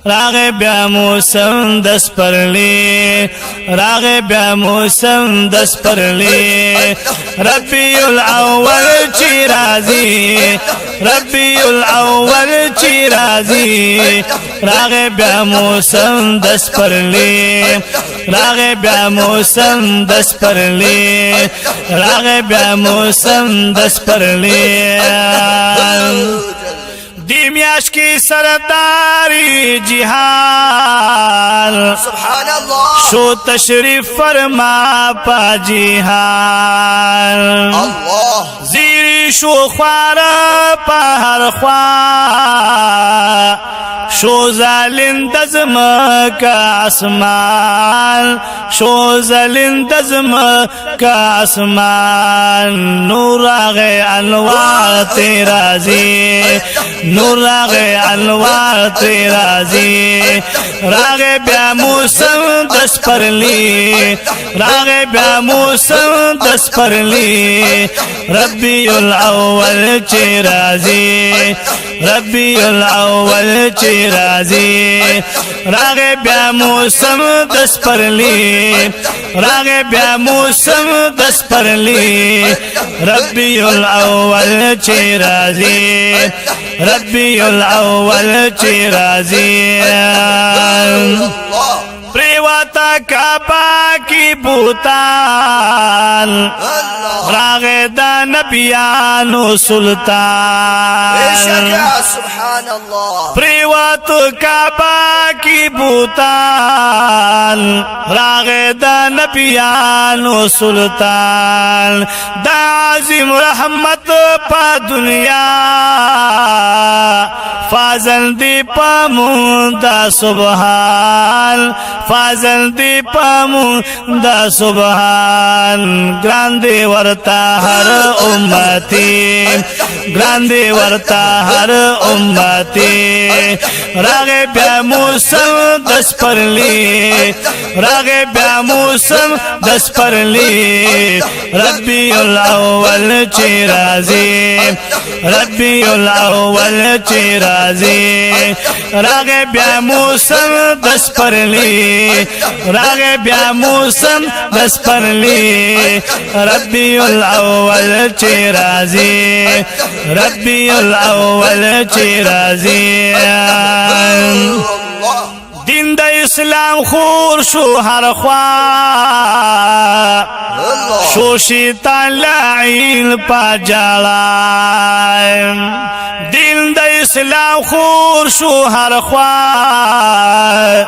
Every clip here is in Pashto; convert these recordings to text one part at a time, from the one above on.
راغ بیا موسم دس پرلی راغ بیا موسم دس پرلی ربیع الاول چی رازی ربیع الاول چی رازی راغ بیا موسم دس پرلی راغ بیا موسم دس پرلی راغ بیا موسم دس پرلی دی میاش کی سرداری جہان سبحان اللہ شو تشریف فرما پا جہان اللہ زیری شو خوار پا ہر خوار شو زالند زمکا آسمان شو زالند زمکا آسمان نور آغے انوار تیرا زی نور آغے انوار تیرا زی راغ بیا موسم دس پرلی راغ بیا موسم دس پرلی ربیع الاول چی رازی ربیع الاول چی رازی راغ بیا موسم دس پرلی راغ بیا موسم دس پرلی ربیع الاول چی رازی ربیع الاول چی رازی پریواتا کعبہ کی بوتان راغ دا نبیانو سلطان سبحان اللہ پریوات کعبہ کی بوتان راغ دا نبیانو سلطان دا عظیم رحمت پا دنیا فازل دی پامون دا سبحان فازل دی پامون دا سبحان گراندی ورتا ہر امتی گراندی ورتا ہر امتی راغ بیا موسم دس پرلی راغ بیا موسم دس پرلی ربیع الاول چی رازی ربیع الاول چی رازی راغ بیا موسم دس پرلی راغ بیا موسم دس پرلی ربیع الاول چی رازی ربیع الاول چی رازی دین دا اسلام خور شو ہر خواہ شو شیطان لعین پا جالائم دین دا اسلام خور شو ہر خواہ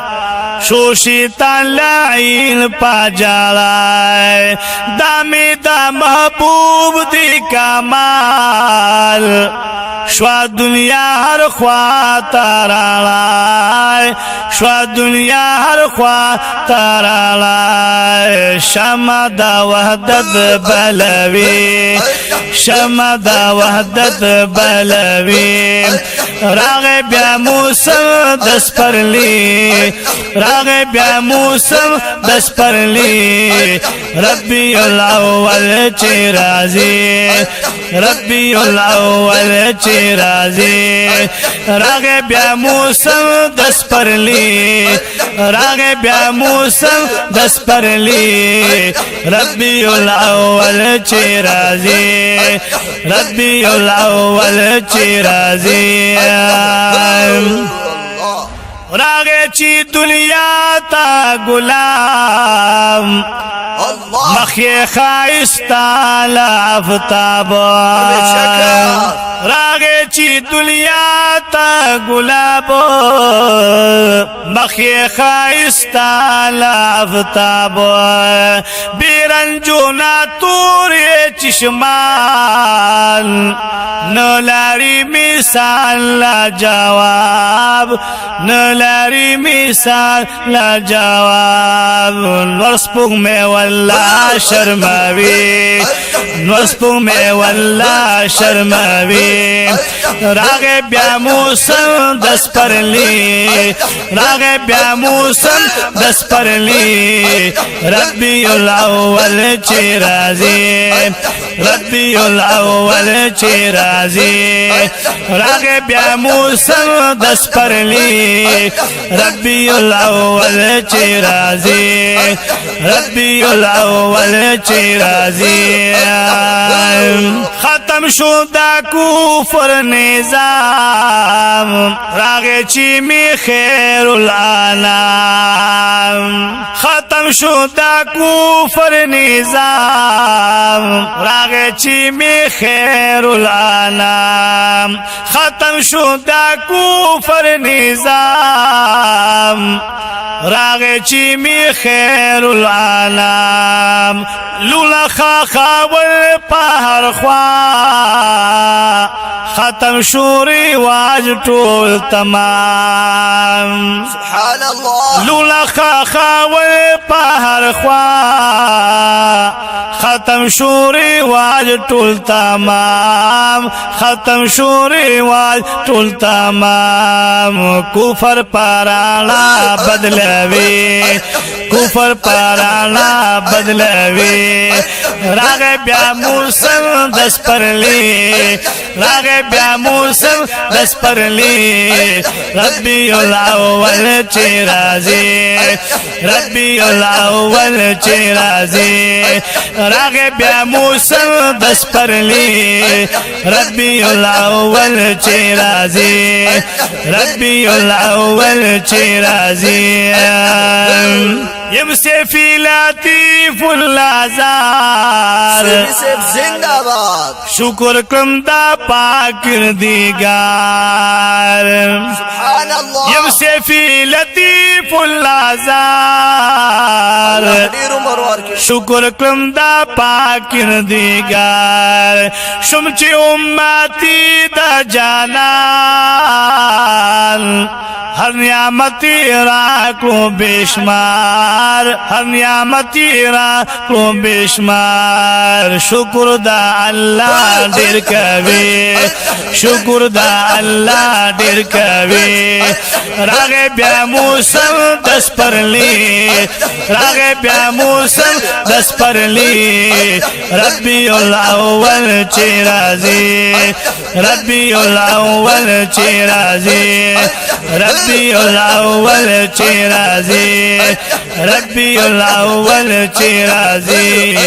شو شیطان لعین پا جالائم دامی دا محبوب دی کمال شوا دنیا ہر خواہ تارالائے شوا دنیا ہر خواہ تارالائے شمع دا وحدت بلوی شمع دا وحدت بلوی راغ بیا موسم دس پرلی راغ بیا موسم دس پرلی ربیع الاول چی رازی ربیع الاول چی رازی راغ بیا موسم دس پرلی راغ بیا موسم دس پرلی ربیع الاول چی رازی ربیع الاول چی رازی راغ چی دنیا تا غلام مخی خائستا لافتاب راغ چی دنیا تا گلاب مخی خائستا لافتاب بیرنجو ناتوری چشمان نلاری مثال لا جواب نلاری مثال لا جواب نورسپوگ میں واللہ شرموی نورسپوگ میں واللہ شرموی راغ بیا موسم دس پرلی راغ بیا موسم دس پرلی ربیع الاول چی رازی ربی الاول چی رازی راغ بیا موسم دس پرلی ربی الاول چی رازی ربی الاول چی رازی ختم شو دا کفر نظام راغ چی می خیر الانام ختم شو دا کفر نظام راغ چی می خیر الانام ختم شو دا کفر نظام راغ چی می خیر الانام لولا خاول پهر خوا ختم شوری واج ټول تمام سبحان الله لولا خاول پهر خوا ختم شوری واج ټول تمام ختم شوری واج ټول تمام کفر پرانا بدلوي کفر پرانا بدلوي راغ بیا موسم دس پرلی راغ بیا موسم دس پرلی ربی الاول چی رازی ربی الاول چی رازی راغ بیا موسم دس پرلی ربی الاول چی رازی ربی الاول چی رازی یم سیفی لطیف الازار سیدی صاحب زندہ باد شکر کم دا پاک دیگار سبحان الله یم سیفی لطیف الازار ډیر عمر ورکړي شکر کم دا پاک دیگار شم چی امتی دا جانان ہر نعمتی راکو بیشمار ہر نعمتی راکو بیشمار شکر دا اللہ ډیر کوي شکر دا اللہ ډیر کوي راغ بیا موسم دس پرلی راغ بیا موسم دس پرلی ربی الاول چی رازی ربی الاول چی رازی ربی الاول چی رازی ربی الاول چی رازی